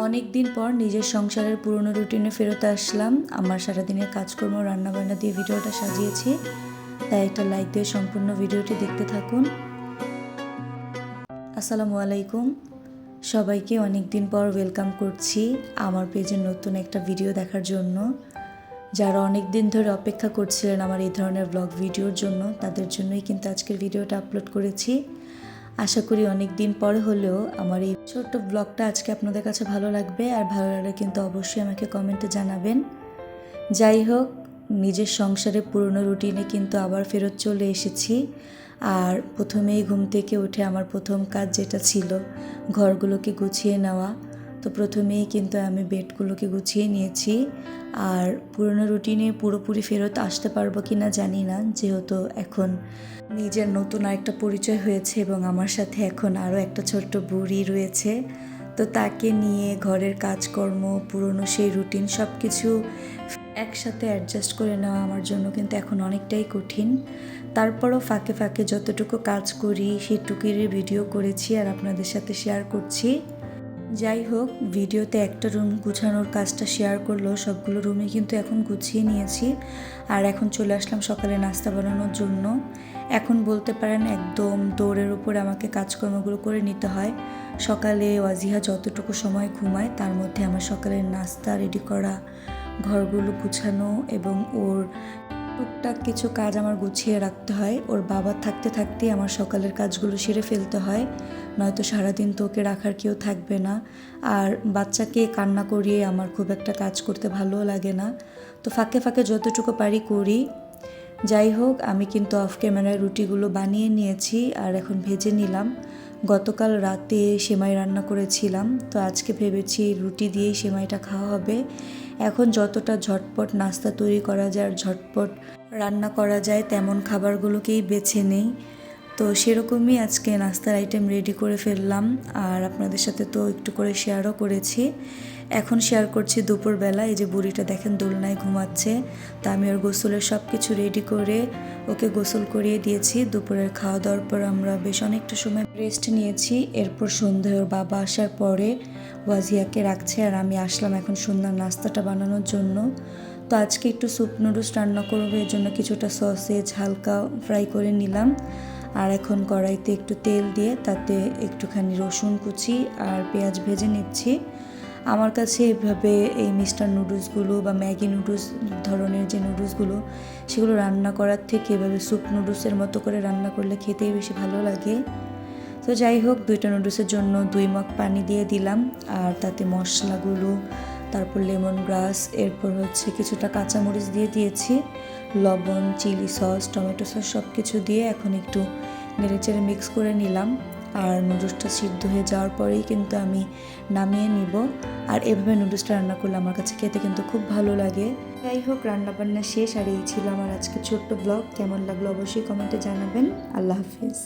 অনেক দিন পর নিজের সংসারের পুরনো রুটিনে ফেরত আসলাম। আমার সারাদিনের কাজকর্ম রান্নাবান্না দিয়ে ভিডিওটা সাজিয়েছি, তাই একটা লাইক দিয়ে সম্পূর্ণ ভিডিওটি দেখতে থাকুন। আসসালামু আলাইকুম, সবাইকে অনেক দিন পর ওয়েলকাম করছি আমার পেজের নতুন একটা ভিডিও দেখার জন্য। যারা অনেক দিন ধরে অপেক্ষা করছিলেন আমার এই ধরনের ব্লগ ভিডিওর জন্য, তাদের জন্যই কিন্তু আজকের ভিডিওটা আপলোড করেছি। আশা করি অনেক দিন পর হলেও আমার এই ছোট্ট ব্লগটা আজকে আপনাদের কাছে ভালো লাগবে, আর ভালো লাগলে কিন্তু অবশ্যই আমাকে কমেন্টে জানাবেন। যাই হোক, নিজের সংসারে পুরনো রুটিনে কিন্তু আবার ফেরত চলে এসেছি। আর প্রথমেই ঘুম থেকে উঠে আমার প্রথম কাজ যেটা ছিল ঘরগুলোকে গুছিয়ে নেওয়া, তো প্রথমেই কিন্তু আমি বেডগুলোকে গুছিয়ে নিয়েছি। আর পুরনো রুটিনে পুরোপুরি ফেরত আসতে পারবো কি না জানি না, যেহেতু এখন নিজের নতুন আরেকটা পরিচয় হয়েছে এবং আমার সাথে এখন আরও একটা ছোট্ট বুড়ি রয়েছে। তো তাকে নিয়ে ঘরের কাজকর্ম, পুরনো সেই রুটিন সব কিছু একসাথে অ্যাডজাস্ট করে নেওয়া আমার জন্য কিন্তু এখন অনেকটাই কঠিন। তারপরও ফাঁকে ফাঁকে যতটুকু কাজ করি সেটুকুরই ভিডিও করেছি আর আপনাদের সাথে শেয়ার করছি। যাই হোক, ভিডিওতে একটা রুম গুছানোর কাজটা শেয়ার করলেও সবগুলো রুমই কিন্তু এখন গুছিয়ে নিয়েছি। আর এখন চলে আসলাম সকালে নাস্তা বানানোর জন্য। এখন বলতে পারেন একদম দৌড়ের উপরে আমাকে কাজকর্মগুলো করে নিতে হয়। সকালে ওয়াজিহা যতটুকু সময় ঘুমায় তার মধ্যে আমার সকালের নাস্তা রেডি করা, ঘরগুলো গুছানো এবং ওর টুকটাক কিছু কাজ আমার গুছিয়ে রাখতে হয়। ওর বাবা থাকতে থাকতেই আমার সকালের কাজগুলো সেরে ফেলতে হয়, নয়তো সারাদিন তো ওকে রাখার কেউ থাকবে না। আর বাচ্চাকে কান্না করিয়ে আমার খুব একটা কাজ করতে ভালো লাগে না, তো ফাঁকে ফাঁকে যতটুকু পারি করি। যাই হোক, আমি কিন্তু অফ ক্যামেরায় রুটিগুলো বানিয়ে নিয়েছি আর এখন ভেজে নিলাম। গতকাল রাতে সেমাই রান্না করেছিলাম, তো আজকে ভেবেছি রুটি দিয়েই সেমাইটা খাওয়া হবে। এখন যতটা ঝটপট নাস্তা তৈরি করা যায় আর ঝটপট রান্না করা যায় তেমন খাবারগুলোকেই বেছে নেই। তো সেরকমই আজকে নাস্তার আইটেম রেডি করে ফেললাম, আর আপনাদের সাথে তো একটু করে শেয়ারও করেছি। এখন শেয়ার করছি দুপুরবেলা। এই যে বুড়িটা দেখেন দোলনায় ঘুমাচ্ছে, তা আমি ওর গোসলের সব কিছু রেডি করে ওকে গোসল করিয়ে দিয়েছি। দুপুরের খাওয়া দাওয়ার পর আমরা বেশ অনেকটা সময় রেস্ট নিয়েছি। এরপর সন্ধ্যায় ওর বাবা আসার পরে ওয়াজিয়াকে রাখছে আর আমি আসলাম এখন সন্ধ্যার নাস্তাটা বানানোর জন্য। তো আজকে একটু স্যুপ নুডলস রান্না করবো, এর জন্য কিছুটা সসেজ হালকা ফ্রাই করে নিলাম। আর এখন কড়াইতে একটু তেল দিয়ে তাতে একটুখানি রসুন কুচি আর পেঁয়াজ ভেজে নিচ্ছি। আমার কাছে এভাবে এই মিস্টার নুডলসগুলো বা ম্যাগি নুডলস ধরনের যে নুডলসগুলো সেগুলো রান্না করার থেকে এভাবে স্যুপ নুডলসের মতো করে রান্না করলে খেতেই বেশি ভালো লাগে। তো যাই হোক, 2টা নুডলসের জন্য 2 মগ পানি দিয়ে দিলাম, আর তাতে মশলাগুলো, তারপর লেমন গ্রাস, এরপর হচ্ছে কিছুটা কাঁচামরিচ দিয়ে দিয়েছি, লবণ, চিলি সস, টমেটো সস সব কিছু দিয়ে এখন একটু নেড়েচেড়ে মিক্স করে নিলাম। আর নুডলসটা সিদ্ধ হয়ে যাওয়ার পরেই কিন্তু আমি নামিয়ে নিব। আর এভাবে নুডলসটা রান্না করলে আমার কাছে খেতে কিন্তু খুব ভালো লাগে। যাই হোক, রান্নাবান্না শেষ, আর এই ছিল আমার আজকে ছোট্ট ব্লগ। কেমন লাগলো অবশ্যই কমেন্টে জানাবেন। আল্লাহ হাফিজ।